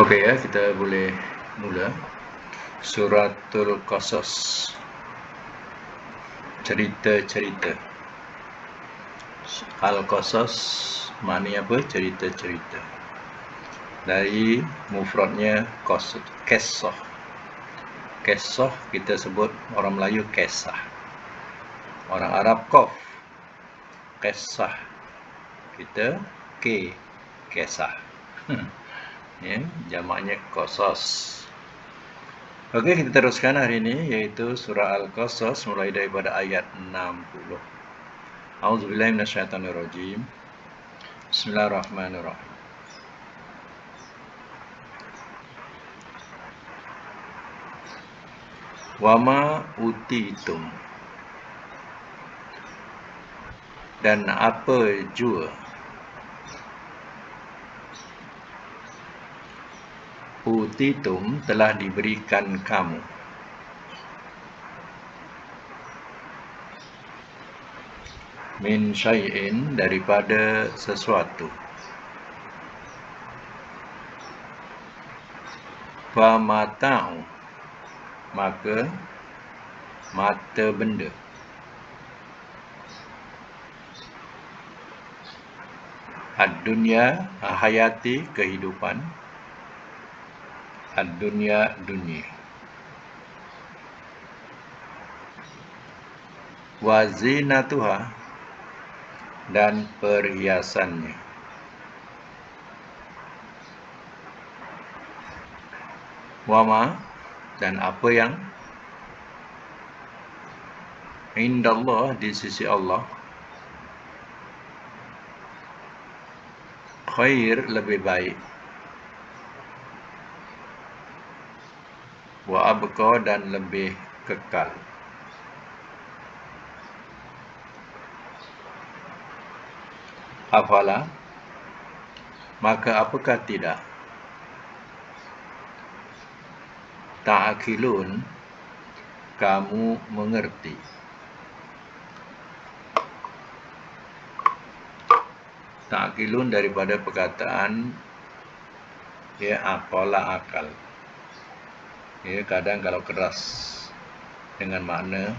Okey ya, kita boleh mula. Suratul Qasas. Cerita-cerita. Al-Qasas maknanya apa? Cerita-cerita. Dari mufradnya qissah. Qissah kita sebut orang Melayu kisah. Orang Arab qaf. Qissah. Kita kisah. Ya, jamaknya qasas. Okey, kita teruskan hari ini iaitu surah Al-Qasas mulai daripada ayat 60. A'udzubillahi minasyaitonirrajim. Bismillahirrahmanirrahim. Wama utitum, dan apa jua utitum telah diberikan kamu, min syai'in daripada sesuatu, famata'u maka mata benda, ad-dunya hayati kehidupan, ad-dunya dunia, wa zinatuha dan perhiasannya, wama dan apa yang indallah di sisi Allah, khair lebih baik, wa abqa dan lebih kekal. Afala maka apakah tidak ta'akilun kamu mengerti. Ta'akilun daripada perkataan ya aqala akal. Ya, kadang kalau keras dengan makna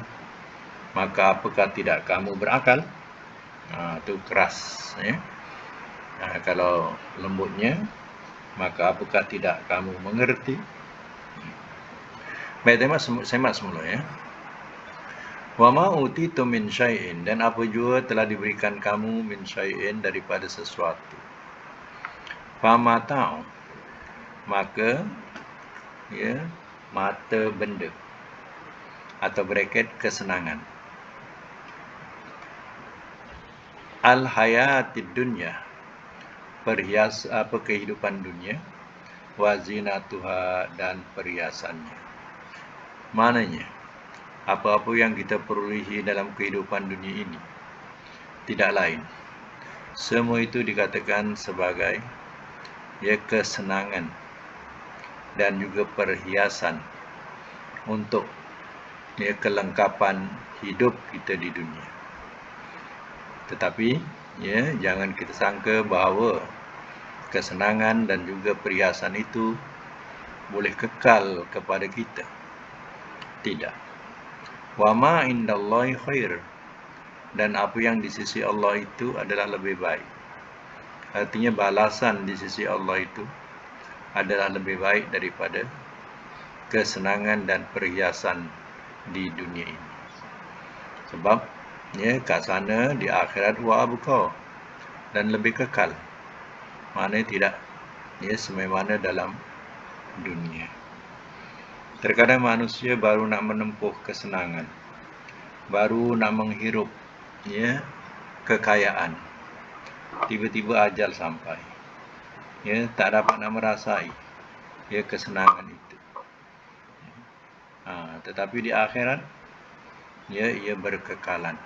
maka apakah tidak kamu berakal, itu keras ya. Kalau lembutnya maka apakah tidak kamu mengerti. Baik, semak semula ya. Wa ma utitum min syai'in, dan apa jua telah diberikan kamu min syai'in daripada sesuatu. Famata'u maka ya mata benda atau bracket kesenangan. Al-hayatid dunya kehidupan dunia, wa zinatuha dan perhiasannya. Maknanya apa-apa yang kita perolehi dalam kehidupan dunia ini tidak lain, semua itu dikatakan sebagai ya kesenangan dan juga perhiasan untuk ya kelengkapan hidup kita di dunia. Tetapi ya jangan kita sangka bahawa kesenangan dan juga perhiasan itu boleh kekal kepada kita. Tidak. Wa ma indallahi khair, dan apa yang di sisi Allah itu adalah lebih baik. Artinya balasan di sisi Allah itu adalah lebih baik daripada kesenangan dan perhiasan di dunia ini. Sebab ya kat sana di akhirat wa abqa, dan lebih kekal. Maknanya tidak ya sebagaimana dalam dunia. Terkadang manusia baru nak menempuh kesenangan, baru nak menghirup ya kekayaan, tiba-tiba ajal sampai. Ya tak dapat nak merasai ya kesenangan itu. Tetapi di akhirat ya ia berkekalan,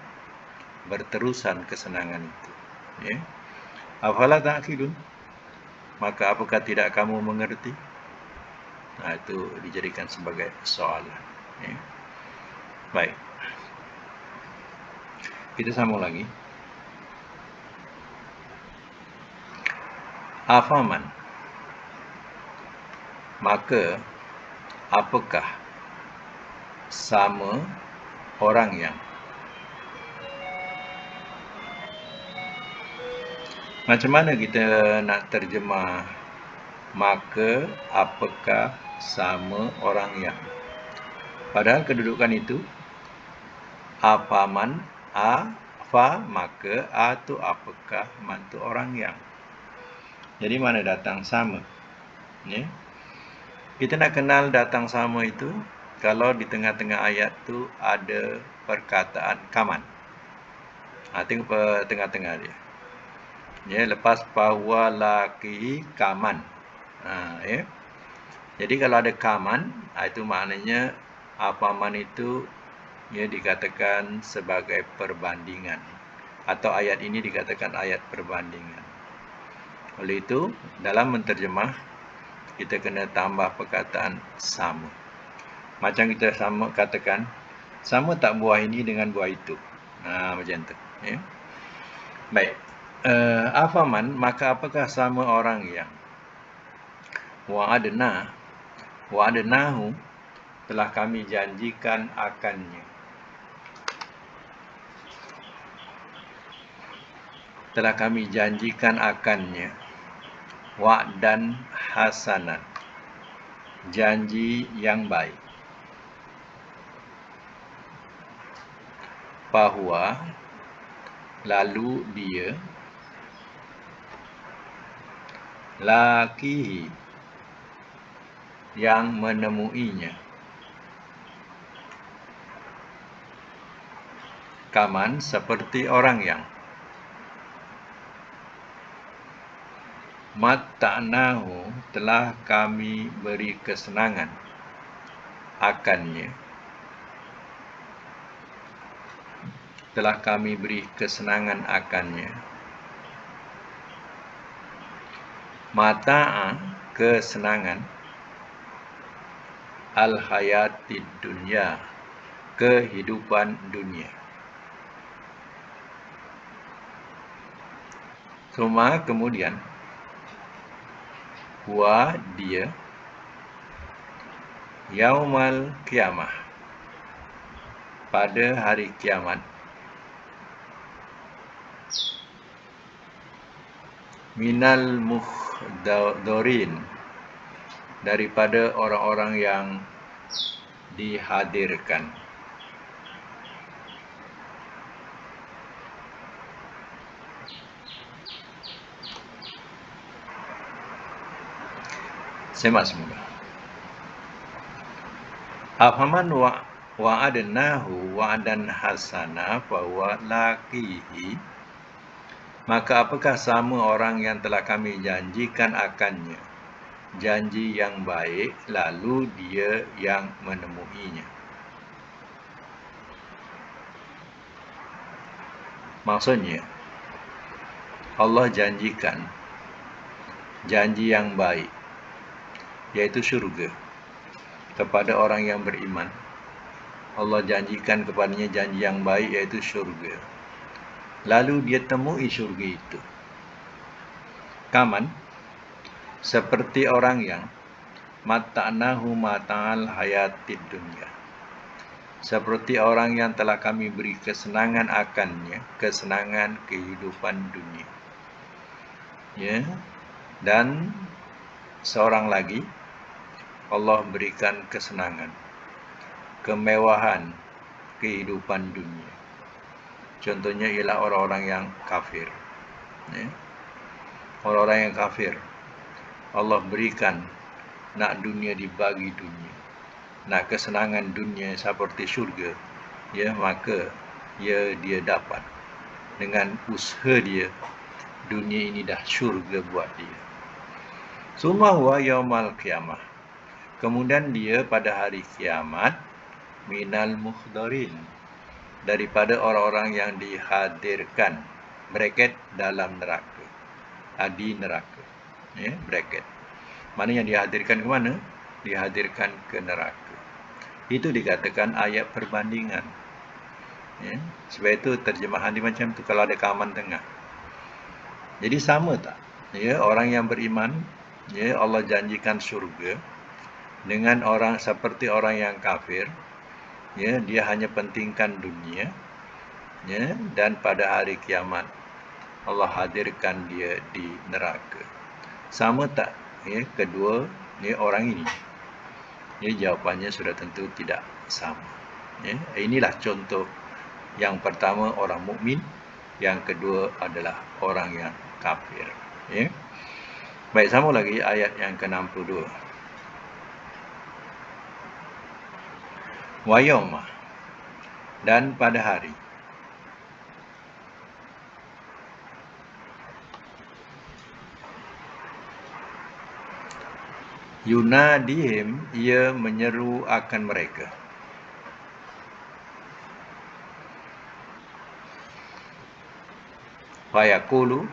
berterusan kesenangan itu. Ya. Afala ta'qilun, maka apakah tidak kamu mengerti? Itu dijadikan sebagai soalan. Ya. Baik. Kita sambung lagi. Afaman, maka apakah sama orang yang? Macam mana kita nak terjemah maka apakah sama orang yang? Padahal kedudukan itu apaman, fa maka, tu apakah, man tu orang yang. Jadi mana datang sama? Ya. Kita nak kenal datang sama itu kalau di tengah-tengah ayat tu ada perkataan kaman. Tengok tengah-tengah dia. Ya, lepas bahwa laki kaman. Ya. Jadi kalau ada kaman, itu maknanya apaman itu ya dikatakan sebagai perbandingan, atau ayat ini dikatakan ayat perbandingan. Oleh itu, dalam menterjemah kita kena tambah perkataan sama. Macam kita sama katakan, sama tak buah ini dengan buah itu. Macam tu. Ya. Baik. Afaman, maka apakah sama orang yang? Wa'adnahu, telah kami janjikan akannya. Telah kami janjikan akannya. Wa'dan hasanan, janji yang baik. Bahwa, lalu dia, lakihi, yang menemuinya. Kaman, seperti orang yang. Matta'nahu, telah kami beri kesenangan akannya. Telah kami beri kesenangan akannya. Mata'a, kesenangan. Al-hayatid dunya, kehidupan dunia. Kemudian, huwa, dia, yaumal kiamah, pada hari kiamat, minal muhdarin, daripada orang-orang yang dihadirkan. Semak semula. Afaman wa'adnahu wa'adan hasana bahwa lakihi, maka apakah sama orang yang telah kami janjikan akannya janji yang baik, lalu dia yang menemuinya. Maksudnya, Allah janjikan janji yang baik, yaitu syurga, kepada orang yang beriman. Allah janjikan kepadanya janji yang baik, yaitu syurga. Lalu dia temui syurga itu. Kaman, seperti orang yang matta'nahu mata'al hayatid dunya, seperti orang yang telah kami beri kesenangan akannya, kesenangan kehidupan dunia. Ya. Dan seorang lagi, Allah berikan kesenangan, kemewahan kehidupan dunia. Contohnya ialah orang-orang yang kafir. Ya. Orang-orang yang kafir, Allah berikan nak dunia dibagi dunia, nak kesenangan dunia seperti syurga, ya, maka dia dapat dengan usaha dia. Dunia ini dah syurga buat dia. Summa huwa yaumal qiyamah, kemudian dia pada hari kiamat, minal muhdarin, daripada orang-orang yang dihadirkan, bracket, dalam neraka, di neraka, ya, bracket. Mana yang dihadirkan ke mana? Dihadirkan ke neraka. Itu dikatakan ayat perbandingan. Ya. Sebab itu terjemahan dia macam tu kalau ada kaman tengah. Jadi sama tak? Ya, orang yang beriman, ya, Allah janjikan syurga. dengan orang seperti orang yang kafir, ya, dia hanya pentingkan dunia, ya, dan pada hari kiamat Allah hadirkan dia di neraka. Sama tak, ya, kedua ni orang ini? Ya, jawapannya sudah tentu tidak sama. Ya, inilah contoh yang pertama orang mukmin, yang kedua adalah orang yang kafir. Ya. Baik, sama lagi ayat yang ke-62. Wa yauma, dan pada hari. Yunadihim, ia menyeru akan mereka. Fayaqulu,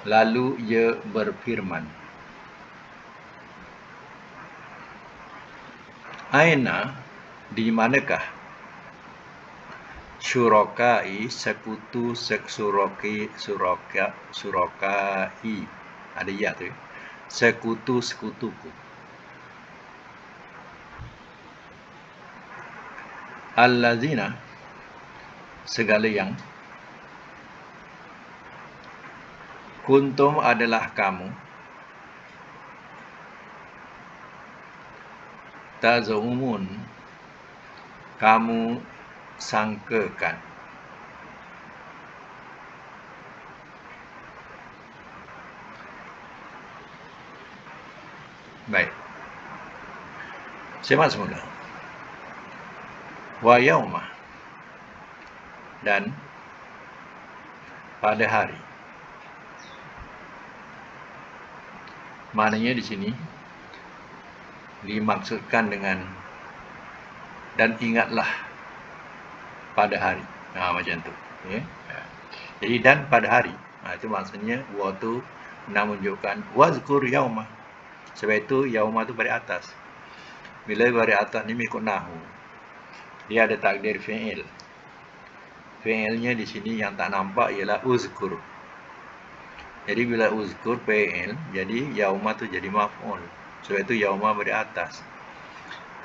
lalu ia berfirman. Aina, di manakah? Syurakai, sekutu surokai. Ada ya tu. Sekutu-sekutuku. Allazina, segala yang. Kuntum adalah kamu. Tazumun, kamu sangkakan. Baik. Simak semula. Wa yauma, dan pada hari. Maknanya di sini dimaksudkan dengan dan ingatlah pada hari. Macam tu. Ya. Jadi dan pada hari. Itu maksudnya wa tu nak menunjukkan wazkur yauma. Sebab itu yauma tu baris atas. Bila baris atas ni mengikut nahwu, dia ada takdir fi'il. Fi'ilnya di sini yang tak nampak ialah uzkur. Jadi bila uzkur fi'il, jadi yauma tu jadi maf'ul. Sebab itu yauma baris atas.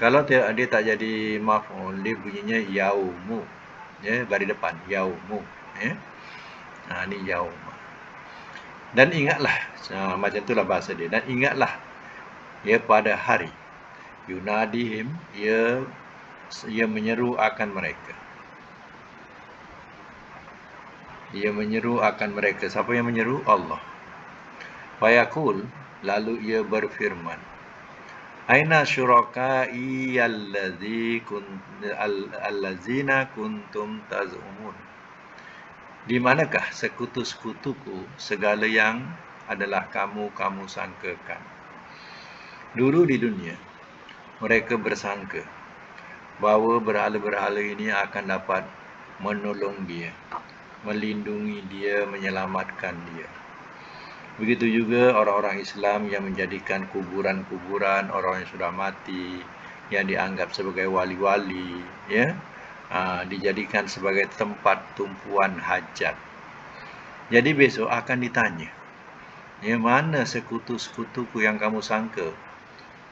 Kalau dia tak jadi maf'ul, dia bunyinya yaumu. Ya, baris depan yaumu. Ya. Ni yauma. Dan ingatlah, macam itulah bahasa dia. Dan ingatlah, ya, pada hari. Yunadihim, ia menyeru akan mereka. Ia menyeru akan mereka. Siapa yang menyeru? Allah. Fayaqul, lalu ia berfirman. Aina syurakai allazina kuntum tazumun. Di manakah sekutu-sekutuku, segala yang adalah kamu sangkakan. Dulu di dunia, mereka bersangka bahawa berhala-berhala ini akan dapat menolong dia, melindungi dia, menyelamatkan dia. Begitu juga orang-orang Islam yang menjadikan kuburan-kuburan orang yang sudah mati, yang dianggap sebagai wali-wali, ya, dijadikan sebagai tempat tumpuan hajat. Jadi besok akan ditanya, ya, mana sekutu-sekutuku yang kamu sangka?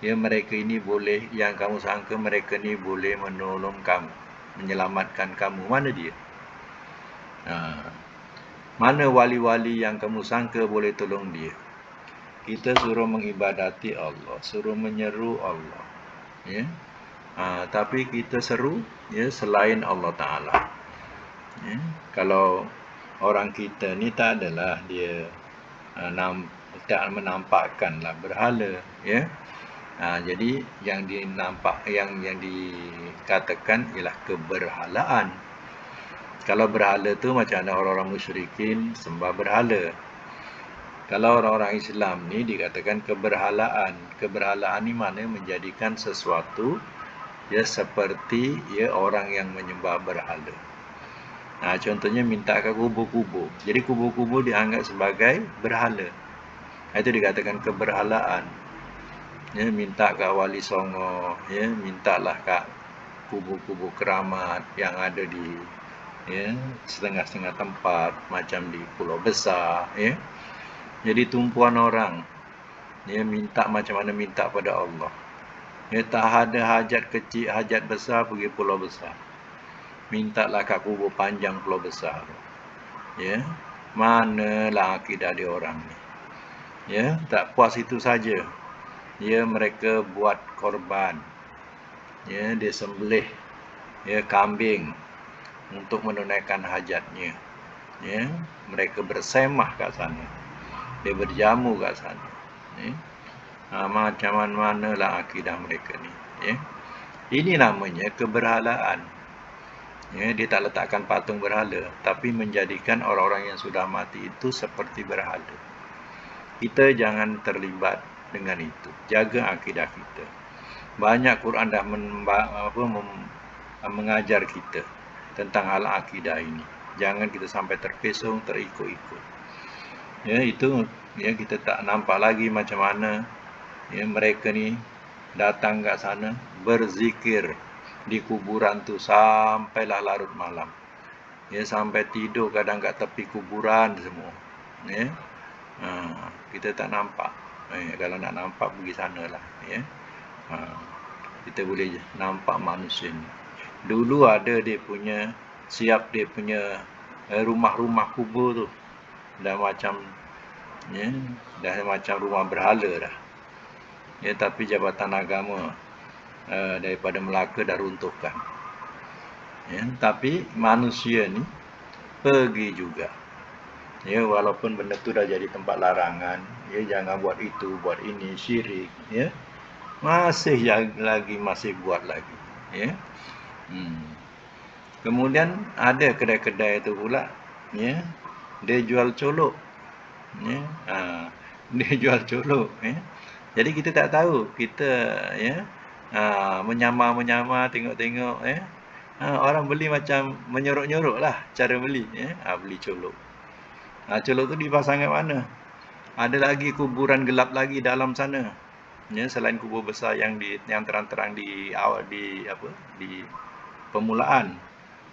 Ya, mereka ini boleh, yang kamu sangka mereka ini boleh menolong kamu, menyelamatkan kamu. Mana dia? Mana wali-wali yang kamu sangka boleh tolong dia? Kita suruh mengibadati Allah, suruh menyeru Allah. Ya. Tapi kita seru, ya, selain Allah Ta'ala. Ya. Kalau orang kita ni tak adalah dia tak menampakkanlah berhala. Ya. Jadi yang dikatakan ialah keberhalaan. Kalau berhala tu macam ada orang-orang musyrikin sembah berhala. Kalau orang-orang Islam ni dikatakan keberhalaan. Keberhalaan ni mana menjadikan sesuatu, ya, seperti, ya, orang yang menyembah berhala. Contohnya minta ke kubur-kubur. Jadi kubur-kubur dianggap sebagai berhala. Itu dikatakan keberhalaan. Ya, minta kat Wali Songo, ya, mintalah kat kubur-kubur keramat yang ada di, ya, setengah-setengah tempat macam di Pulau Besar, ya. Jadi tumpuan orang Ya, minta macam mana minta pada Allah. Ya, tak ada hajat kecil, hajat besar pergi pulau besar. Mintalah kat kubur panjang pulau besar. Ya, manalah akidah dia orang ni. Ya, tak puas itu saja. Ya, mereka buat korban. Ya, dia sembelih ya kambing untuk menunaikan hajatnya. Ya, mereka bersemah kat sana. Dia berjamu kat sana. Ya. Macam manalah akidah mereka ni. Ya. Ini namanya keberhalaan. Ya, dia tak letakkan patung berhala, tapi menjadikan orang-orang yang sudah mati itu seperti berhala. Kita jangan terlibat dengan itu. Jaga akidah kita. Banyak Quran dah mengajar kita tentang hal akidah ini. Jangan kita sampai terpesong, terikut-ikut. Ya, itu ya kita tak nampak lagi macam mana ya mereka ni datang kat sana berzikir di kuburan tu sampailah larut malam. Ya, sampai tidur kadang kat tepi kuburan semua. Ya. Kita tak nampak. Kalau nak nampak pergi sanalah ya. Kita boleh nampak manusia ni. Dulu ada dia punya siap dia punya rumah-rumah kubur tu. Dah macam ya, dah macam rumah berhala dah. Ya, tapi Jabatan Agama daripada Melaka dah runtuhkan. Ya, tapi manusia ni pergi juga. Ya, walaupun benda tu dah jadi tempat larangan, ya jangan buat itu, buat ini, syirik, ya. Masih buat lagi, ya. Kemudian ada kedai-kedai itu pula, ya. Dia jual colok. Ya. Dia jual colok, ya. Jadi kita tak tahu, kita ya menyamar-menyamar, tengok-tengok ya. Orang beli macam menyorok-nyorok lah cara beli ya. Beli colok. Colok tu dipasang kat mana? Ada lagi kuburan gelap lagi dalam sana. Ya, selain kubur besar yang terang-terang di permulaan.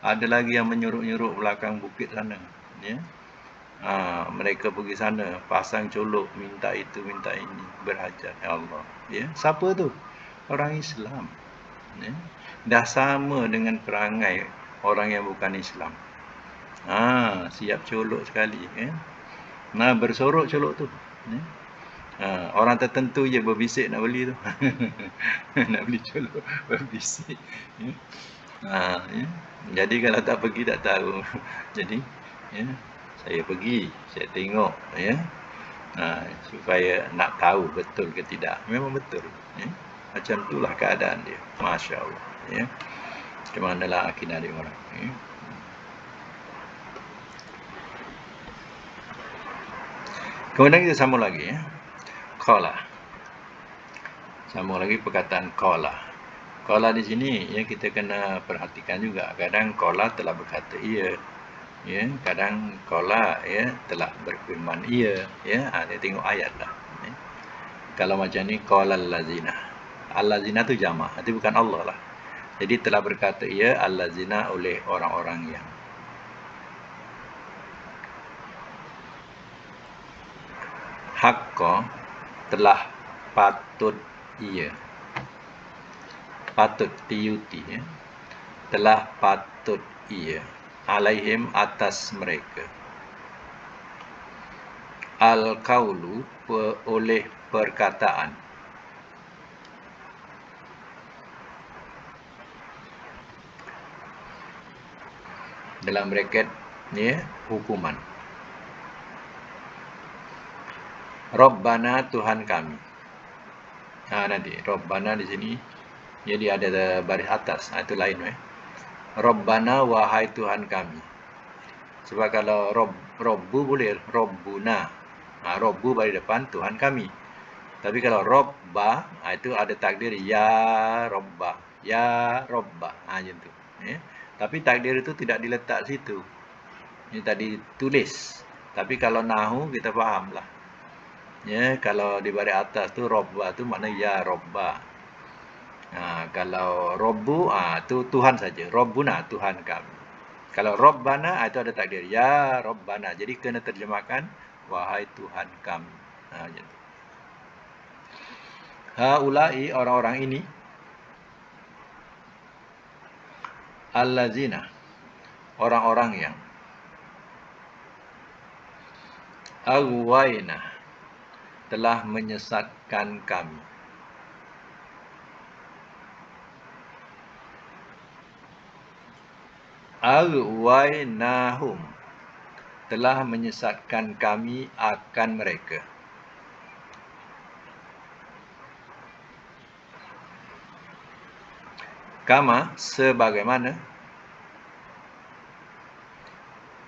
Ada lagi yang menyuruk-nyuruk belakang bukit sana. Ya. Mereka pergi sana, pasang colok, minta itu, minta ini, berhajat. Ya Allah. Ya, siapa tu? Orang Islam. Ya. Dah sama dengan perangai orang yang bukan Islam. Siap colok sekali. Ya. Bersorok colok tu. Ya. Orang tertentu je berbisik nak beli tu. Nak beli colok, berbisik. Ya. Ya. Jadi kalau tak pergi tak tahu. Jadi, ya, saya pergi, saya tengok, ya. Supaya nak tahu betul ke tidak. Memang betul. Ya. Macam itulah keadaan dia. Masya Allah. Ya. Macam manalah akidah dia orang. Ya. Kemudian kita sambung lagi. Ya. Qala. Sambung lagi perkataan qala. Qala di sini ya kita kena perhatikan juga. Kadang qala telah berkata ia. Ya, kadang qala ya telah berfirman ia. Ya, dia tengok ayat lah. Ya. Kalau macam ni qala allazina. Allazina tu jamak, itu bukan Allah lah. Jadi telah berkata ia allazina oleh orang-orang yang haqqa telah patut ia. Patut tiuti ya. Telah patut ia alaihim atas mereka. Al-qaulu oleh perkataan. Dalam braket ya, hukuman. Rabbana Tuhan kami. Nanti Rabbana di sini jadi ada baris atas. Itu lain Rabbana wahai Tuhan kami. Sebab kalau Robbu boleh Robbuna. Robbu baris depan Tuhan kami. Tapi kalau Robba itu ada takdir ya Robba, ya Robba. Macam tu. Ya. Tapi takdir itu tidak diletak situ. Ini tadi tulis. Tapi kalau nahu kita fahamlah. Ya, kalau di baris atas tu Robba tu makna ya Robba. Kalau Robbu tu Tuhan saja. Robbuna Tuhan kami. Kalau Robbana itu ada takdir ya Robbana. Jadi kena terjemahkan wahai Tuhan kami. Macam tu. Haulai orang-orang ini, allazina orang-orang yang aghwayna telah menyesatkan kami. Aghwaynahum telah menyesatkan kami akan mereka. Kama sebagaimana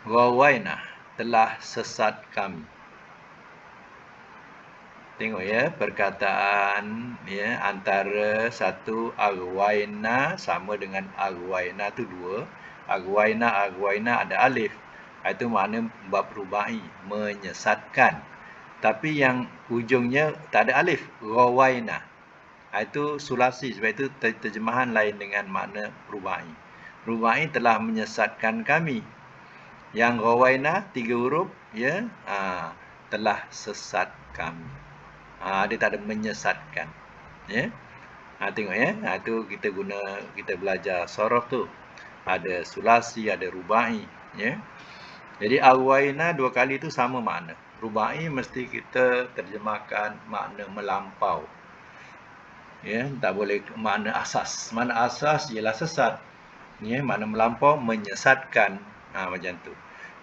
ghawayna telah sesat kami. Tengok ya, perkataan ya, antara satu aghwayna sama dengan aghwayna tu dua. Aghwayna ada alif. Itu makna bab rubai, menyesatkan. Tapi yang ujungnya tak ada alif, ghawayna. Itu sulasi, sebab itu terjemahan lain dengan makna rubai. Rubai telah menyesatkan kami. Yang ghawayna 3 huruf ya, telah sesat kami. Dia tak ada menyesatkan. Ya. Tengok ya. Itu kita belajar sorof tu. Ada sulasi, ada rubai, ya. Jadi aghwayna 2 kali tu sama makna. Rubai mesti kita terjemahkan makna melampau. Ya, tak boleh makna asas. Makna asas ialah sesat. Ya, makna melampau menyesatkan. Macam tu.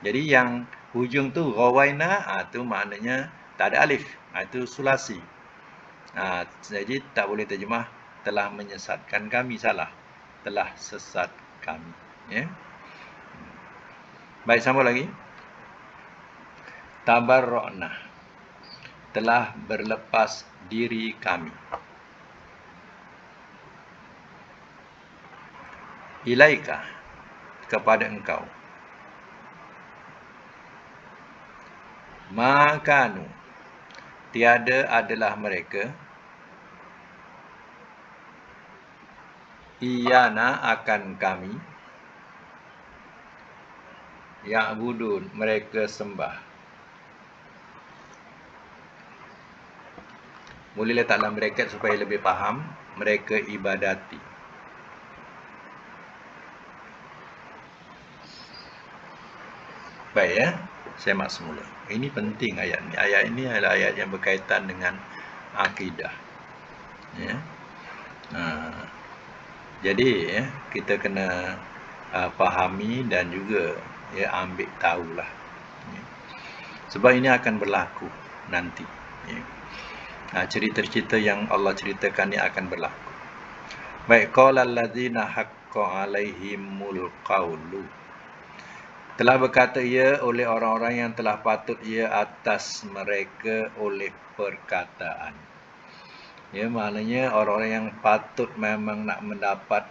Jadi yang hujung tu ghawayna, tu maknanya tak ada alif. Itu sulasi. Jadi tak boleh terjemah telah menyesatkan kami, salah. Telah sesat kami. Ya. Baik, sambung lagi. Tabarra'na telah berlepas diri kami. Ilaika kepada engkau. Makanu tiada adalah mereka. Iyana akan kami. Ya'budun mereka sembah. Boleh letak dalam bracket supaya lebih faham. Mereka ibadati. Baik ya, saya mak semula. Ini penting ayat ni. Ayat ini adalah ayat yang berkaitan dengan akidah. Ya. Jadi ya, kita kena fahami dan juga ya ambil tahulah. Ya. Sebab ini akan berlaku nanti. Ya. Cerita-cerita yang Allah ceritakan ini akan berlaku. Baik, qala allazina haqqa alaihimul qawlu. Telah berkata ia oleh orang-orang yang telah patut ia atas mereka oleh perkataan. Ya, maknanya orang-orang yang patut memang nak mendapat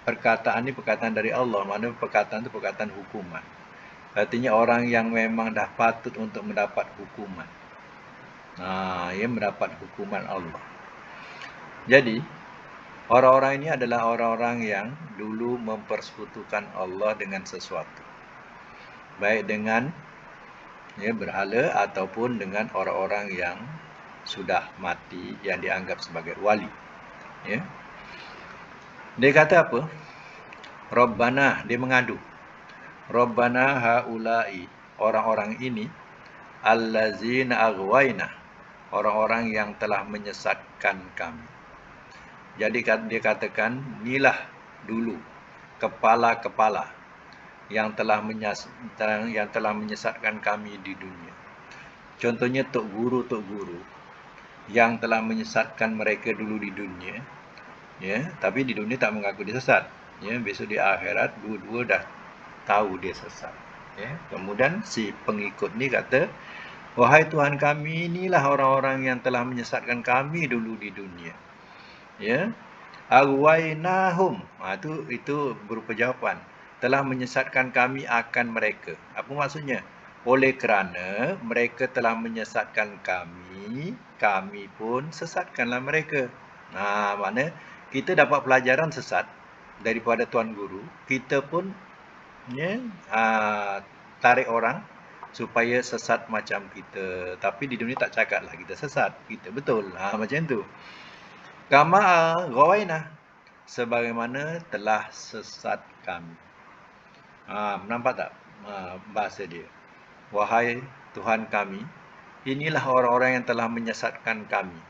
perkataan ni perkataan dari Allah. Maknanya perkataan tu perkataan hukuman. Artinya orang yang memang dah patut untuk mendapat hukuman. Ia mendapat hukuman Allah. Jadi, orang-orang ini adalah orang-orang yang dulu mempersekutukan Allah dengan sesuatu. Baik dengan berhala ataupun dengan orang-orang yang sudah mati yang dianggap sebagai wali. Ya. Dia kata apa? Rabbana, dia mengadu. Rabbana haula'i, orang-orang ini allazina aghwayna, orang-orang yang telah menyesatkan kami. Jadi dia katakan, inilah dulu kepala-kepala yang telah menyesatkan kami di dunia. Contohnya tok guru yang telah menyesatkan mereka dulu di dunia. Ya, tapi di dunia tak mengaku dia sesat. Ya, besok di akhirat dua-dua dah tahu dia sesat. Ya, kemudian si pengikut ni kata, wahai Tuhan kami, inilah orang-orang yang telah menyesatkan kami dulu di dunia. Ya. Aghwaynahum. Itu berupa jawapan. Telah menyesatkan kami akan mereka. Apa maksudnya? Oleh kerana mereka telah menyesatkan kami, kami pun sesatkanlah mereka. Maknanya kita dapat pelajaran sesat daripada Tuan Guru. Kita pun tarik orang supaya sesat macam kita. Tapi di dunia tak cakap lah kita sesat. Kita betul. Macam tu. Kama ghawaina, sebagaimana telah sesat kami. Nampak tak bahasa dia? Wahai Tuhan kami, inilah orang-orang yang telah menyesatkan kami.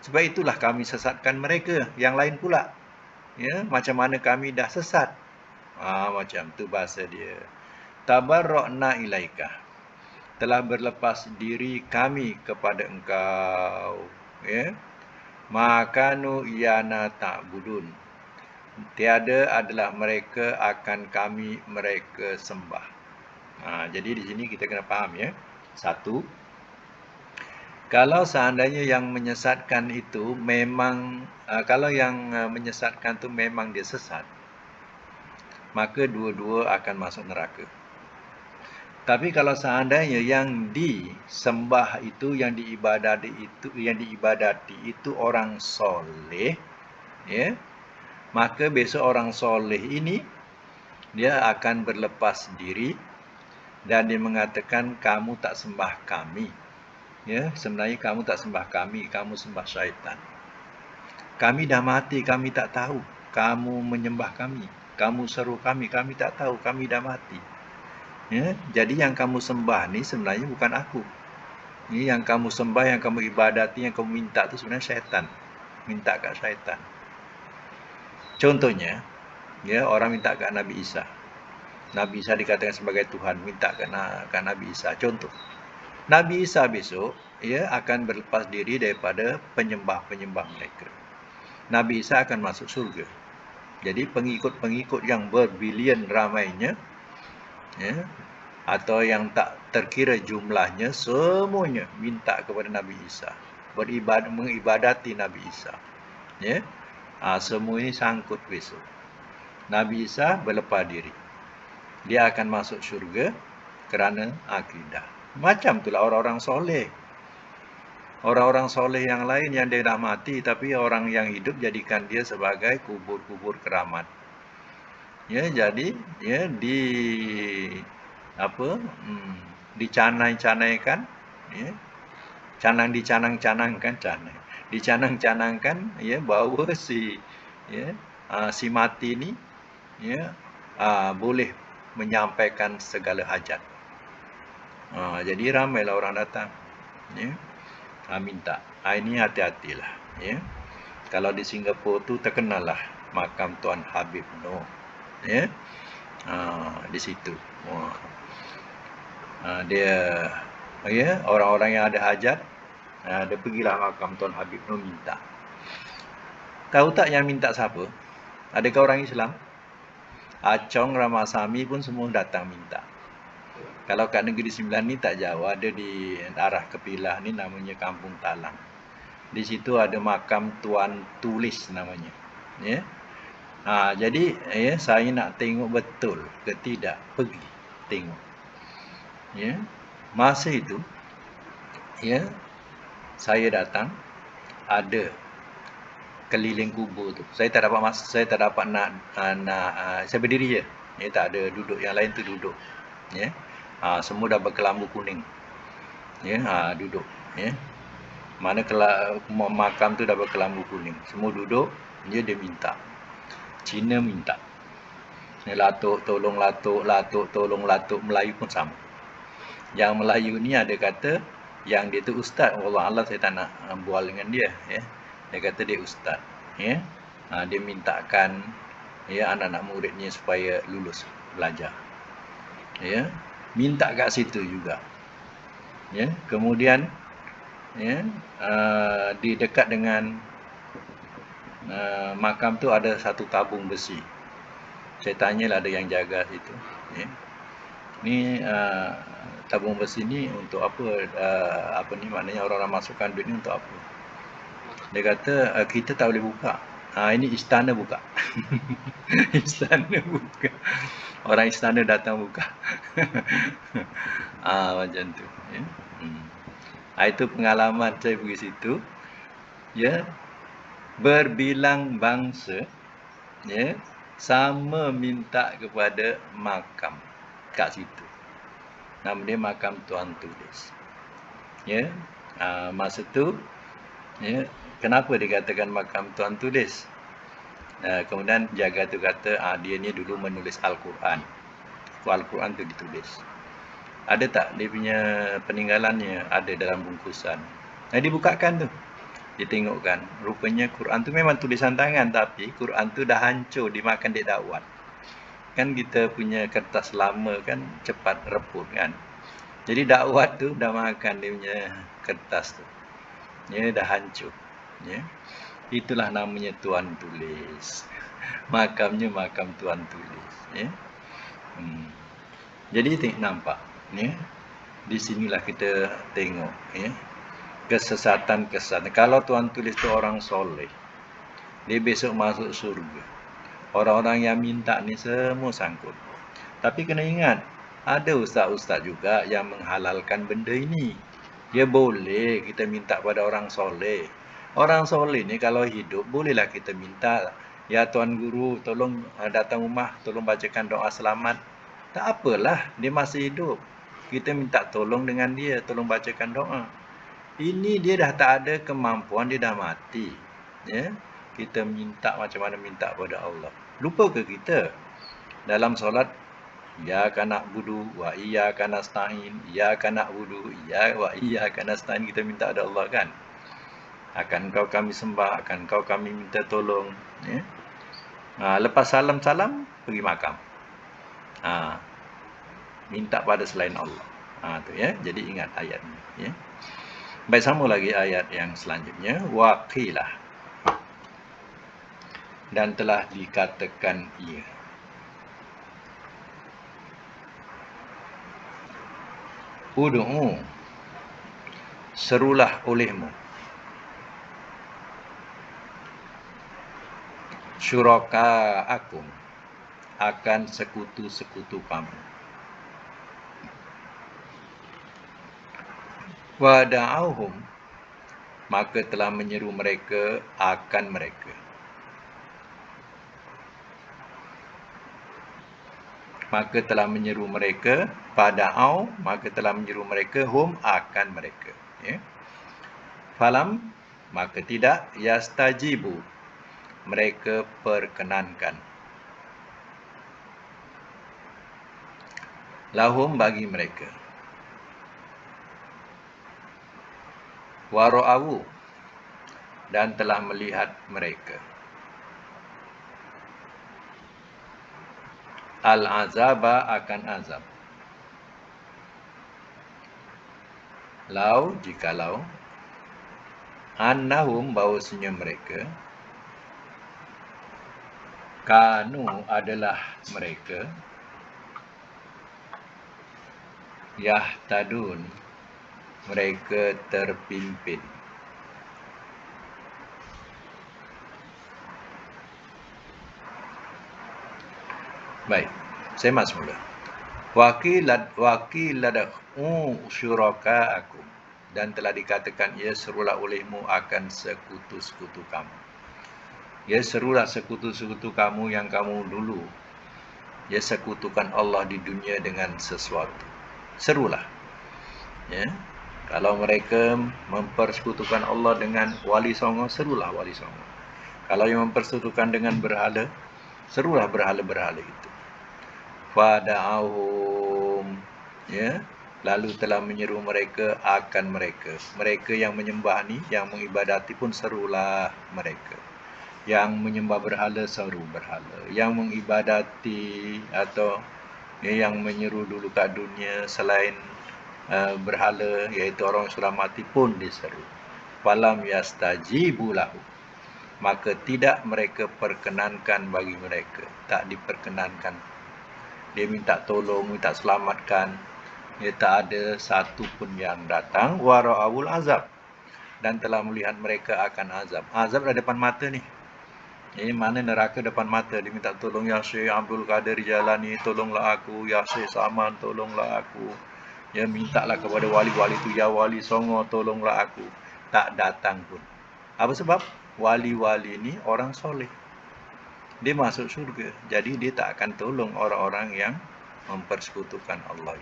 Sebab itulah kami sesatkan mereka, yang lain pula. Ya, macam mana kami dah sesat. Macam tu bahasa dia. Tabarra'na ilaika, telah berlepas diri kami kepada engkau. Ya. Makanu iyana ta'budun, tiada adalah mereka akan kami mereka sembah. Jadi di sini kita kena faham ya. Satu, kalau seandainya yang menyesatkan itu memang kalau yang menyesatkan itu memang dia sesat, maka dua-dua akan masuk neraka. Tapi kalau seandainya yang disembah itu, yang diibadati itu orang soleh, ya, maka besok orang soleh ini dia akan berlepas diri dan dia mengatakan kamu tak sembah kami. Ya, sebenarnya kamu tak sembah kami, kamu sembah syaitan. Kami dah mati, kami tak tahu. Kamu menyembah kami, kamu seru kami tak tahu, kami dah mati. Ya, jadi yang kamu sembah ni sebenarnya bukan aku. Ini yang kamu sembah, yang kamu ibadati, yang kamu minta tu sebenarnya syaitan. Minta kat syaitan. Contohnya, ya, orang minta kat Nabi Isa. Nabi Isa dikatakan sebagai Tuhan, minta kat Nabi Isa. Contoh, Nabi Isa besok ia akan berlepas diri daripada penyembah-penyembah mereka. Nabi Isa akan masuk surga. Jadi pengikut-pengikut yang berbilion ramainya, ya, atau yang tak terkira jumlahnya, semuanya minta kepada Nabi Isa, mengibadati Nabi Isa. Ya, semua ini sangkut besok. Nabi Isa berlepas diri, dia akan masuk syurga kerana akidah. Macam itulah orang-orang soleh. Orang-orang soleh yang lain yang dia dah mati, tapi orang yang hidup jadikan dia sebagai kubur-kubur keramat. Ya, jadi ya dicanai-canaikan, ya, dicanang-canangkan ya, bahawa si mati ni ya boleh menyampaikan segala hajat. Jadi ramailah orang datang, ya, minta. Ini hati-hatilah, ya. Kalau di Singapura tu terkenal lah makam Tuan Habib Noh, ya. Di situ. Dia, ya, orang-orang yang ada hajat, dia pergilah makam Tuan Habib Noh minta. Tahu tak yang minta siapa? Adakah orang Islam? Acong, Ramasamy pun semua datang minta. Kalau kat Negeri Sembilan ni tak jauh, ada di arah Kepilah ni namanya Kampung Talang. Di situ ada makam Tuan Tulis namanya. Ya. Jadi ya, saya nak tengok betul ke tidak, pergi tengok. Ya. Masa itu ya, saya datang, ada keliling kubur tu. Saya tak dapat nak saya berdiri je. Ya, tak ada duduk, yang lain tu duduk. Ya. Semua dah berkelambu kuning. Ya, duduk, ya. Mana makam tu dah berkelambu kuning. Semua duduk, dia minta. Cina minta. Latuk, tolong latuk, latuk, tolong latuk. Melayu pun sama. Yang Melayu ni ada kata, yang dia tu ustaz. Allah saya tak nak bual dengan dia, ya. Dia kata dia ustaz, ya. Dia mintakan ya anak-anak muridnya supaya lulus belajar. Ya. Minta kat situ juga. Ya, kemudian ya, di dekat dengan makam tu ada satu tabung besi. Saya tanyalah ada yang jaga situ. Ya. Ni tabung besi ni untuk apa? Ni maknanya orang-orang masukkan duit ni untuk apa? Dia kata kita tak boleh buka. Ini istana buka. Istana buka. Orang istana datang buka. Macam tu. Ya. Itu pengalaman saya pergi situ. Ya. Berbilang bangsa, ya, sama minta kepada makam kat situ. Nama dia makam Tuan Tulis. Ya. Masa tu, ya, Kenapa dikatakan makam tuan tulis? Kemudian jaga tu kata dia ni dulu menulis Al-Quran. Al-Quran tu ditulis. Ada tak dia punya peninggalannya? Ada dalam bungkusan. Dibukakan tu. Ditengokkan. Rupanya Quran tu memang tulisan tangan, tapi Quran tu dah hancur dimakan dek dakwat. Kan kita punya kertas lama kan cepat reput kan. Jadi dakwat tu dah makan dia punya kertas tu. Dah hancur. Itulah namanya tuan tulis. Makamnya makam tuan tulis. Jadi nampak. Di sinilah kita tengok. Kesesatan. Kalau tuan tulis tu orang soleh, dia besok masuk surga. Orang-orang yang minta ni semua sangkut. Tapi kena ingat, ada ustaz-ustaz juga yang menghalalkan benda ini. Dia boleh kita minta pada orang soleh. Orang soleh ni kalau hidup, bolehlah kita minta. Ya Tuan Guru, tolong datang rumah, tolong bacakan doa selamat. Tak apalah, dia masih hidup. Kita minta tolong dengan dia, tolong bacakan doa. Ini dia dah tak ada kemampuan, dia dah mati. Kita minta macam mana minta pada Allah. Lupa ke kita? Dalam solat, iyyaka na'budu wa iyyaka nasta'in, iyyaka na'budu wa iyyaka nasta'in, kita minta pada Allah kan? Akan Engkau kami sembah, akan Engkau kami minta tolong. Lepas salam-salam, pergi makam. Minta pada selain Allah. Jadi ingat ayat ni. Baik, sama lagi ayat yang selanjutnya. Waqilah. Dan telah dikatakan ia. Ud'u, serulah olehmu. Syuraka'akum, akan sekutu-sekutu kamu. Wada'auhum, maka telah menyeru mereka akan mereka. Maka telah menyeru mereka, pada'au, maka telah menyeru mereka, hum, akan mereka. Falam, maka tidak, yastajibu, mereka perkenankan. Lahum, bagi mereka. Wara'awu, dan telah melihat mereka. Al-azaba, akan azab. Lau, jikalau. Annahum, bahawasanya mereka. Kanu, adalah mereka. Yahtadun, mereka terpimpin. Baik, saya masuk mula. Waqilad'u syuraka'akum, dan telah dikatakan ia serulah olehmu akan sekutu-sekutu kamu. Serulah sekutu-sekutu kamu yang kamu dulu sekutukan Allah di dunia dengan sesuatu. Serulah. Kalau mereka mempersekutukan Allah dengan wali songo, serulah wali songo. Kalau yang mempersekutukan dengan berhala, serulah berhala-berhala itu. Fada'ahum, lalu telah menyeru mereka akan mereka. Mereka yang menyembah ni, yang mengibadati pun serulah mereka. Yang menyembah berhala, seru berhala. Yang mengibadati atau yang menyeru dulu kat dunia selain berhala, iaitu orang sudah mati pun diseru. Falam yastajibu lahu, maka tidak mereka perkenankan bagi mereka. Tak diperkenankan. Dia minta tolong, minta selamatkan. Dia tak ada satu pun yang datang. Wara'awul azab, dan telah melihat mereka akan azab. Azab dah depan mata ni. Mana neraka depan mata. Dia minta tolong, ya Syekh Abdul Qadir Jalani, tolonglah aku. Ya Syekh Saman, tolonglah aku. Mintalah kepada wali-wali tu, ya Wali Songo, tolonglah aku. Tak datang pun. Apa sebab? Wali-wali ni orang soleh. Dia masuk syurga. Jadi dia tak akan tolong orang-orang yang mempersekutukan Allah.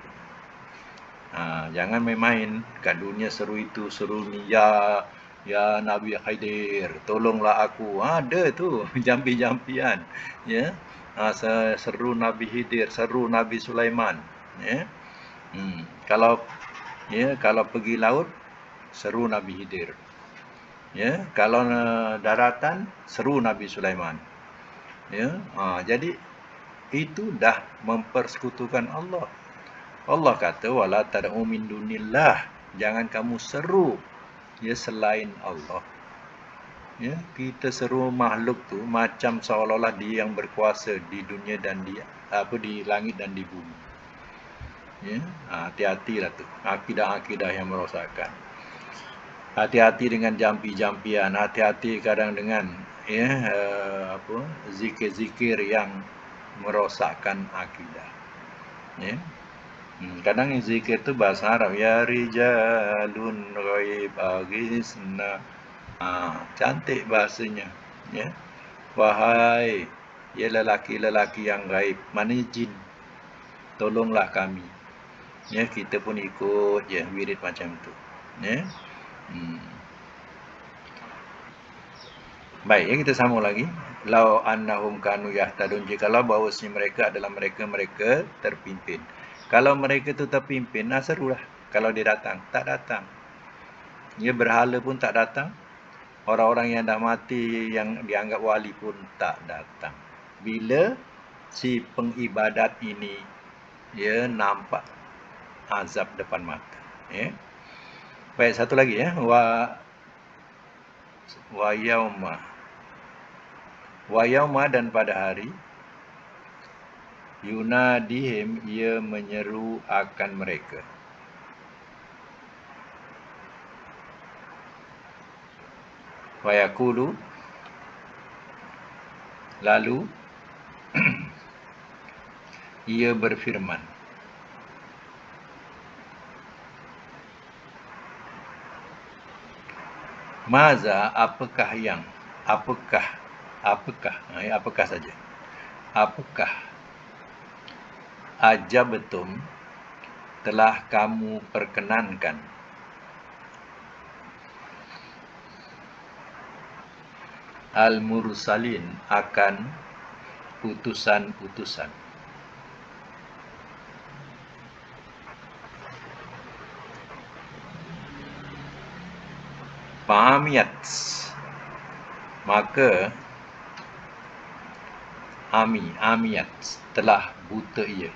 Jangan main-main kat dunia, seru itu, seru ni. Ya Ya Nabi Khidir, tolonglah aku. Ada tu jampi-jampian. Ya. Seru Nabi Khidir, seru Nabi Sulaiman. Ya. Kalau kalau pergi laut, seru Nabi Khidir. Ya, kalau daratan, seru Nabi Sulaiman. Ya. Jadi itu dah mempersekutukan Allah. Allah kata wala tad'u min dunillah. Jangan kamu seru selain Allah. Ya, kita seru makhluk tu macam seolah-olah dia yang berkuasa di dunia dan di langit dan di bumi. Ya, hati-hatilah tu akidah-akidah yang merosakkan. Hati-hati dengan jampi-jampian, hati-hati kadang dengan zikir-zikir yang merosakkan akidah. Ya. Kadang zikir tu bahasa Arab, ya rijalun ghaib agisna. Cantik bahasanya, ya. Wahai lelaki-lelaki yang gaib, maknanya jin, tolonglah kami. Ya, kita pun ikut je wirid macam tu. Ya. Baik, ya, kita sambung lagi. Lau annahum kanu yahtadun, jikalau bahawasanya mereka adalah mereka terpimpin. Kalau mereka tu terpimpin, serulah. Kalau dia datang, tak datang. Ya, berhala pun tak datang. Orang-orang yang dah mati, yang dianggap wali pun tak datang. Bila si pengibadat ini nampak azab depan mata. Ya. Baik, satu lagi ya. Wa yauma dan pada hari yunadihim, ia menyeru akan mereka. Wa yaqulu, lalu ia berfirman. Maza, apakah saja. Apakah ajabtum, telah kamu perkenankan, al-mursalin, akan utusan-utusan. Fa'amiyat, maka amiyat, telah buta ia.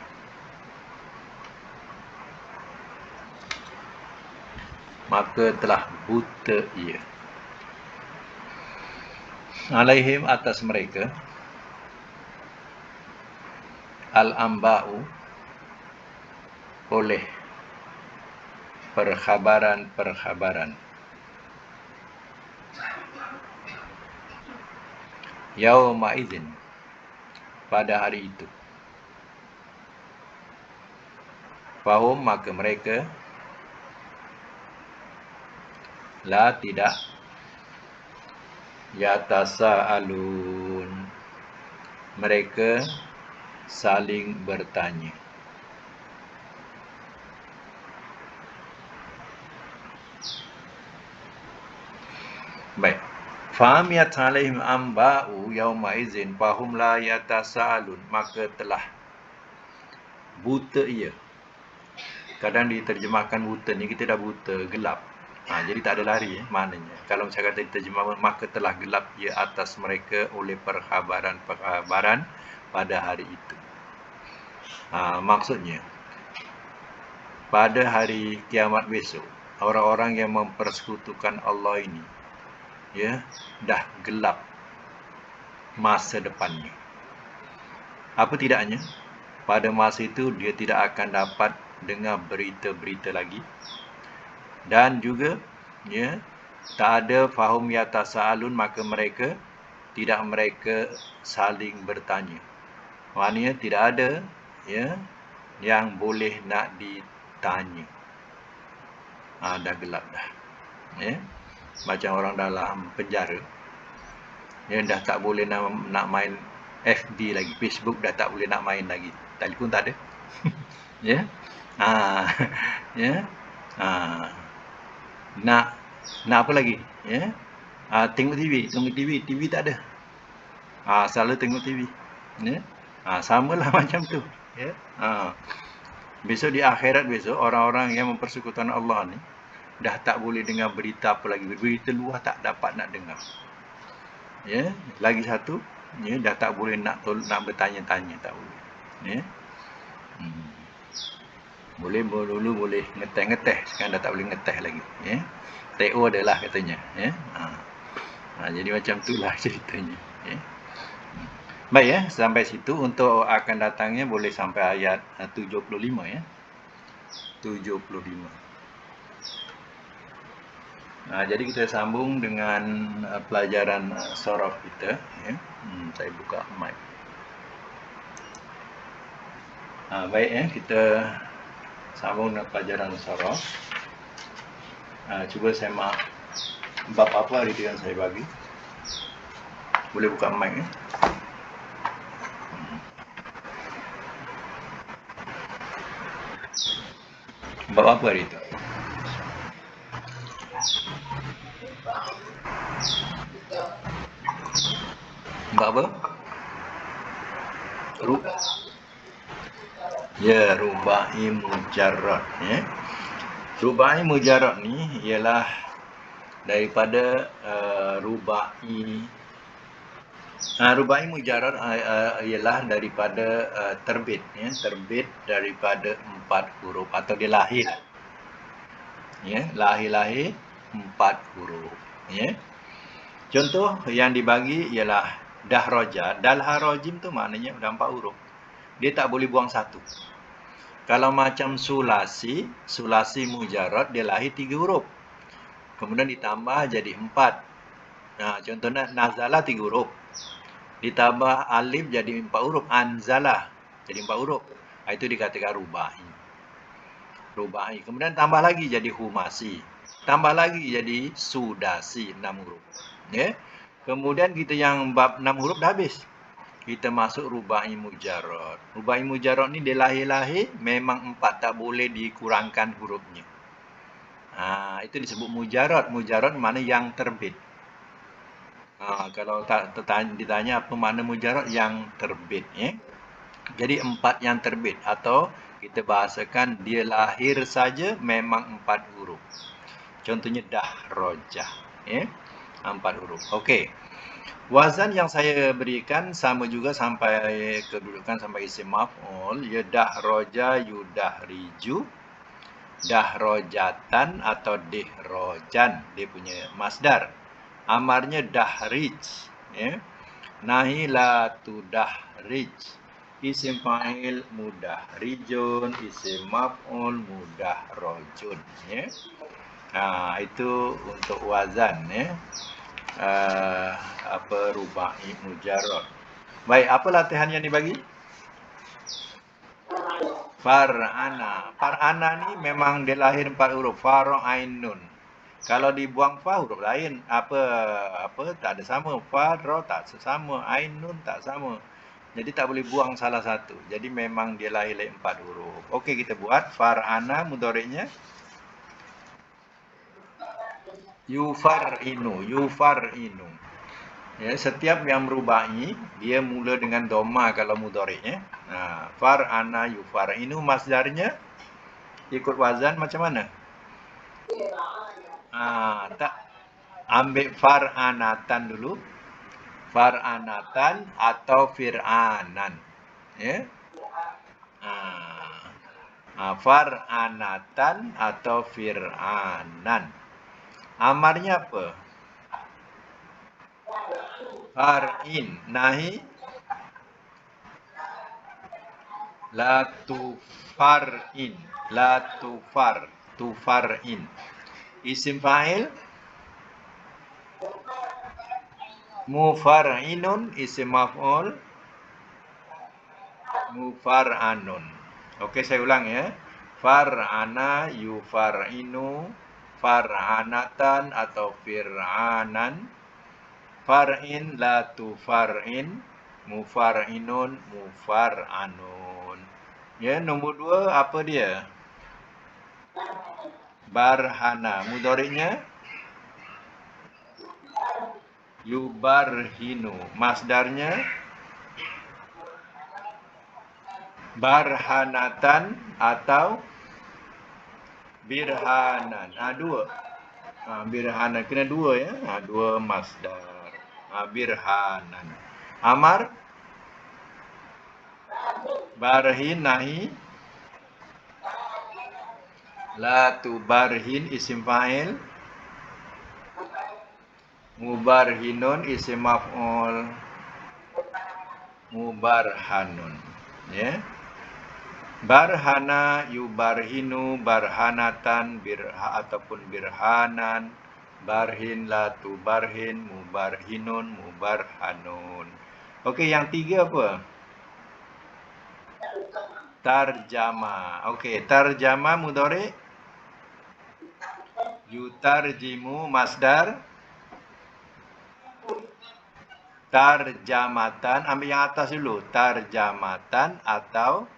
Maka telah buta ia. Alaihim, atas mereka, al-amba'u, oleh perkhabaran. Yauma idzin, pada hari itu. Fahum, maka mereka, la, tidak, yatasa'alun, mereka saling bertanya. Baik. Fa'amiyat alaihim amba'u yauma izin fahum la yatasa'alun, maka telah buta ia. Kadang diterjemahkan buta ni, kita dah buta, gelap. Jadi tak ada lari maknanya. Kalau saya kata diterjemahkan, maka telah gelap ia atas mereka oleh perkhabaran pada hari itu. Maksudnya, pada hari kiamat besok, orang-orang yang mempersekutukan Allah ini, dah gelap masa depannya. Apa tidaknya, pada masa itu dia tidak akan dapat dengar berita-berita lagi, dan juga tak ada fahum yatasa'alun, maka mereka saling bertanya. Maknanya tidak ada yang boleh nak ditanya. Dah gelap dah. Macam orang dalam penjara, dah tak boleh nak main FB lagi, Facebook dah tak boleh nak main lagi, telefon tak ada. Nak apa lagi? Ya. Tengok TV, TV tak ada. Selalu tengok TV. Ya. Samalah macam tu. Ya. Besok di akhirat besok orang-orang yang mempersekutukan Allah ni dah tak boleh dengar berita apa lagi. Berita luar tak dapat nak dengar. Ya, lagi satu, ya, dah tak boleh nak bertanya-tanya, tak boleh. Ya. Dulu boleh ngeteh-ngeteh, sekarang dah tak boleh ngeteh lagi. Ya. TO adalah katanya. Ya. Jadi macam itulah ceritanya. Ya. Baik ya, sampai situ. Untuk akan datangnya boleh sampai ayat 75 ya. 75. Jadi kita sambung dengan pelajaran sorof kita. Ya. Saya buka mic. Baik ya, kita sambung dengan pelajaran sorof. Cuba saya bab apa hari yang saya bagi. Boleh buka mic ya. Bab apa hari itu? Bab apa? Rubai mujarrad ya. Rubai mujarrad ni ialah daripada rubai mujarrad ialah daripada terbit ya, terbit daripada 4 huruf atau dia lahir. Ya, lahir 4 huruf ya. Contoh yang dibagi ialah dahraja. Dalharajim tu maknanya dah 4 huruf. Dia tak boleh buang satu. Kalau macam sulasi mujarrad dia lahir 3 huruf. Kemudian ditambah jadi 4. Contohnya nazala 3 huruf. Ditambah alif jadi 4 huruf. Anzalah jadi 4 huruf. Itu dikatakan rubai. Kemudian tambah lagi jadi humasi. Tambah lagi jadi sudasi 6 huruf. Ya. Kemudian kita yang bab 6 huruf dah habis. Kita masuk rubai mujarrad. Rubai mujarrad ni dia lahir memang 4, tak boleh dikurangkan hurufnya. Itu disebut mujarrad. Mujarrad makna yang terbit. Kalau tak ditanya apa makna mujarrad, yang terbit ya. Jadi 4 yang terbit, atau kita bahasakan dia lahir saja memang 4 huruf. Contohnya dahrajah ya. 4 huruf. Okey. Wazan yang saya berikan sama juga sampai kedudukan sampai isim maf'ul, ya dahraja yudahriju, dahrajatan atau dihrajan, dia punya masdar. Amarnya dahrij ya. Nahi la tudahrij. Isim fa'il mudahrijun, isim maf'ul mudahrajun ya. Itu untuk wazan ya. Rubai mujarrad. Baik, apa latihan yang dibagi? Far'ana. Far'ana ni memang dia lahir 4 huruf. Fa, ra, ain, nun. Kalau dibuang fa, huruf lain. Apa tak ada sama. Fa, ra tak sama. Ain, nun tak sama. Jadi tak boleh buang salah satu. Jadi memang dia lahir 4 huruf. Okey, kita buat. Far'ana mudhari'nya yufar'inu. Ya, setiap yang merubai dia mula dengan dhamma kalau mudhari' ya. Far'ana yufar'inu, masdarnya ikut wazan macam mana? Tak ambil far'anatan dulu. Far'anatan atau fir'anan. Ya. Far'anatan atau fir'anan. Amarnya apa? Far'in. Nahi la tufar'in. La tufar'in. Isim fa'il mufar'inun, isim maf'ul mufar'anun. Okey, saya ulang ya. Far'ana yufar'inu, far'anatan atau fir'anan, far'in la tufar'in, mufar'inun mufar'anun. Ya, nombor 2 apa dia? Barhana. Mudhari'nya Yubarhinu. Masdarnya barhanatan atau birhanan. Dua. Birhanan. Kena dua ya. Dua masdar. Birhanan. Amar. Barhin nahi. La tubarhin isim fa'il. Mubarhinun isim maf'ul. Mubarhanun. Ya. Barhana yubarhinu barhanatan ataupun birhanan. Barhin la tubarhin mubarhinun mubarhanun. Okey, yang tiga apa? Tarjama. Okey, tarjama mudhari. Yutarjimu masdar. Tarjamatan, ambil yang atas dulu. Tarjamatan atau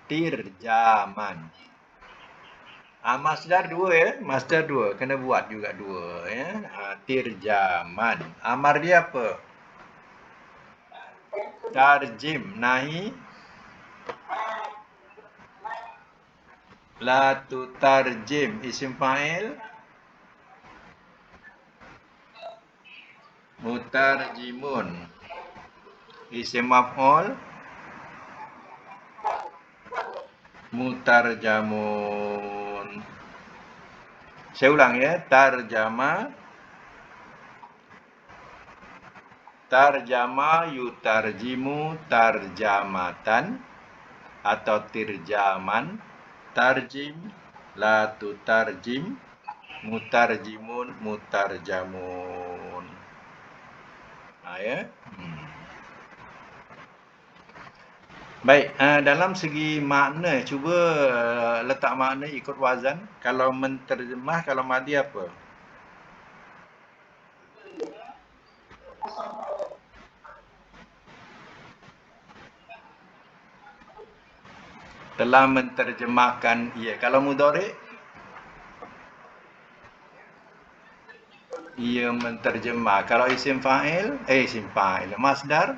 tirjaman. Masdar dua ya. Masdar dua. Kena buat juga dua ya. Tirjaman. Amar dia apa? Tarjim. Nahi. La tutarjim. Isim fa'il. Mutarjimun. Isim maf'ul. Mutarjamun. Saya ulang ya. Tarjama. Tarjama yutarjimu tarjamatan atau tirjaman. Tarjim la tutarjim mutarjimun mutarjamun. Ya. Baik, dalam segi makna, cuba letak makna ikut wazan. Kalau menterjemah, kalau madi apa? Telah menterjemahkan ia. Kalau mudhari, ia menterjemah. Kalau isim fa'il, masdar,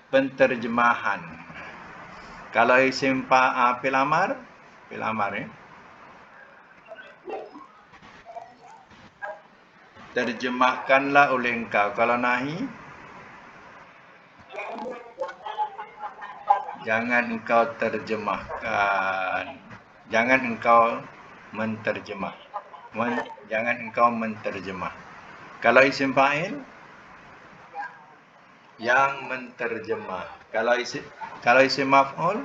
penterjemahan. Kalau isim fi'il amar ya. Terjemahkanlah oleh engkau. Kalau nahi, jangan engkau terjemahkan. Jangan engkau menterjemah. Jangan engkau menterjemah. Kalau isim fa'il, yang menterjemah. Kalau isim maf'ul,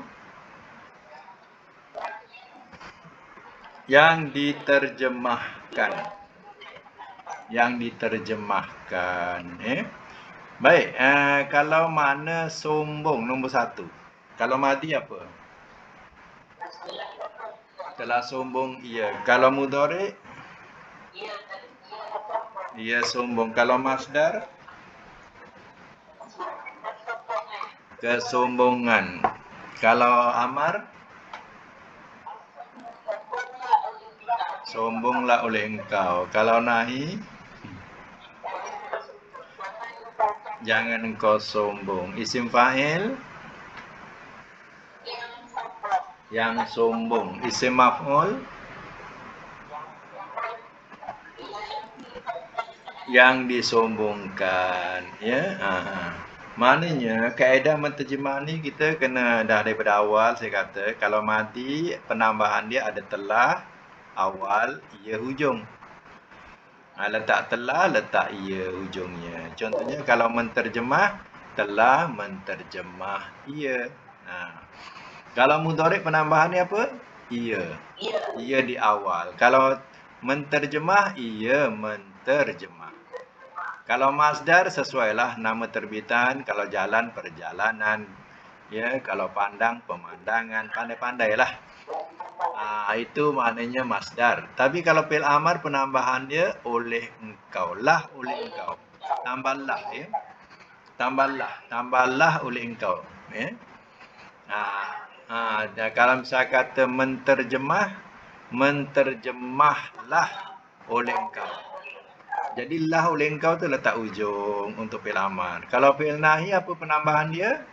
yang diterjemahkan. Yang diterjemahkan. Baik, kalau makna sombong nombor 1. Kalau madi apa? Telah sombong ia. Kalau mudhari? Ia sombong. Kalau masdar? Kesombongan. Kalau amar? Sombonglah oleh engkau. Kalau nahi? Jangan engkau sombong. Isim fa'il? Yang sombong. Isim maf'ul? Yang disombongkan. Ya. Maknanya kaedah menterjemah ni kita kena dah daripada awal saya kata. Kalau madi penambahan dia ada telah, awal, ia hujung. Letak telah, letak ia hujungnya. Contohnya kalau menterjemah, telah menterjemah ia. Kalau mudhari penambahan ni apa? Ia. Ia di awal. Kalau menterjemah, ia menterjemah. Kalau masdar sesuailah nama terbitan. Kalau jalan, perjalanan. Ya, kalau pandang, pemandangan. Pandai-pandailah. Itu maknanya masdar. Tapi kalau fi'il amar penambahan dia oleh engkau. Lah oleh engkau. Tambahlah ya. Tambahlah oleh engkau. Ya. Kalau misalnya kata menterjemah, menterjemahlah oleh engkau. Jadi lah oleh engkau tu letak ujung untuk fi'il amar. Kalau fi'il nahi apa penambahan dia?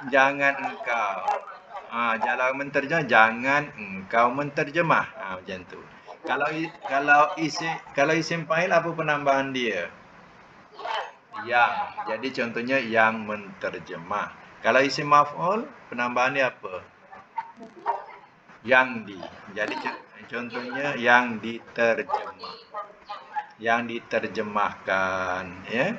Jangan engkau. Jalan menterjemah, jangan engkau menterjemah. Macam tu. Kalau isim fa'il apa penambahan dia? Yang. Jadi contohnya yang menterjemah. Kalau isim maf'ul penambahannya apa? Yang di. Jadi contohnya yang diterjemah. Yang diterjemahkan, ya.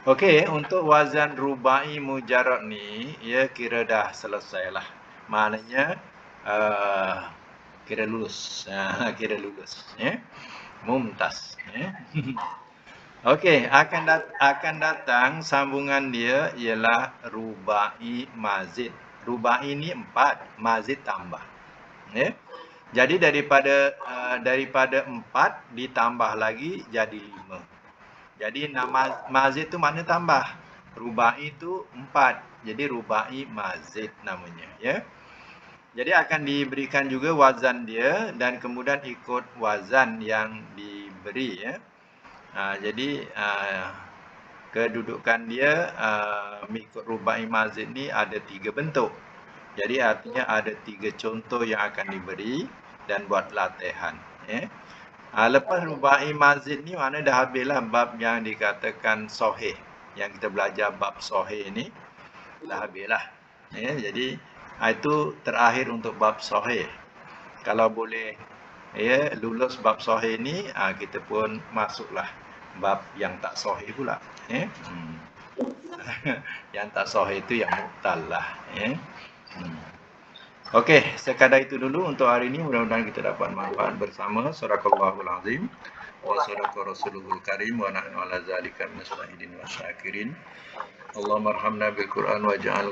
Okey, untuk wazan rubai mujarrad ni, ya kira dah selesai lah. Maknanya kira lulus. Kira lulus, ya. Mumtaz, ya. Okey, akan datang sambungan dia ialah rubai mazid. Rubai ni 4, mazid tambah. Ya. Jadi daripada 4 ditambah lagi jadi 5. Jadi nama mazid tu makna tambah. Rubai itu 4. Jadi rubai mazid namanya, ya. Jadi akan diberikan juga wazan dia dan kemudian ikut wazan yang diberi, ya. Jadi kedudukan dia mengikut rubai mazid ni ada 3 bentuk. Jadi artinya ada 3 contoh yang akan diberi dan buat latihan, ya. Lepas rubai mazid ni mana dah habislah bab yang dikatakan sahih. Yang kita belajar bab sahih ni dah habislah. Ya, jadi itu terakhir untuk bab sahih. Kalau boleh ya lulus bab sahih ni, kita pun masuklah bab yang tak sahih pula, ya. Yang tak sahih itu yang mu'tal lah, ya. Okey, sekadar itu dulu untuk hari ini. Mudah-mudahan kita dapat manfaat bersama. Sadaqallahul azim wa sadaqa rasuluhul karim wa nahnu ala zalika minasyahidin wa syakirin. Allahumma arhamna bil Qur'an waj'al